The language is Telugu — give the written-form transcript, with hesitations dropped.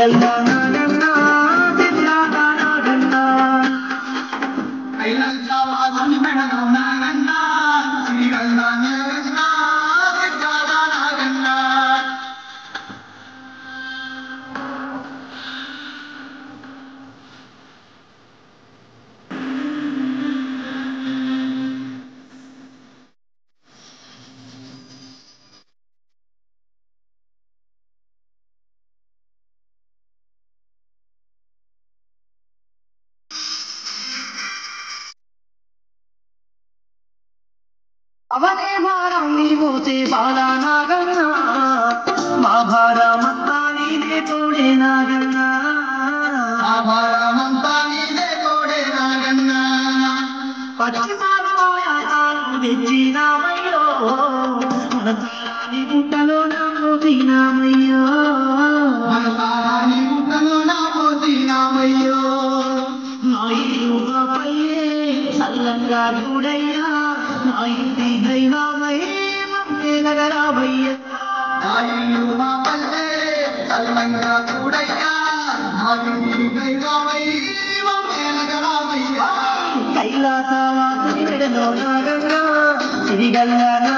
సిరిగల్లా నాగన్నా సిరిలాగా నాగన్నా ఐలంతా వాసుని మెడలో నాగన్నా సిరిగల్లా నాగన్నా సిరిలాగా నాగన్నా అవనే భారం నీవోతే బాలా నాగన్నా మా భారమంతా నీదే తోడే నాగన్నా ఆ భారమంతా నీదే తోడే నాగన్నా పచ్చి పాలు తెచ్చినామయ్యో మన తారాని గుట్టలో నామోసినామయ్యో మన తారాని గుట్టలో నామోసినామయ్యో నా ఇల్లుపై చల్లంగా చూడయ్యా నా ఇంటి దైవమై మమ్మేలగరామయ్యా నా ఇల్లు మా పల్లె చల్లంగా చూడయ్యా నా ఇంటి దైవమై మమ్మేలగరామయ్యా కైలాసవాసుని మెడలో నాగన్నా సిరిగల్లా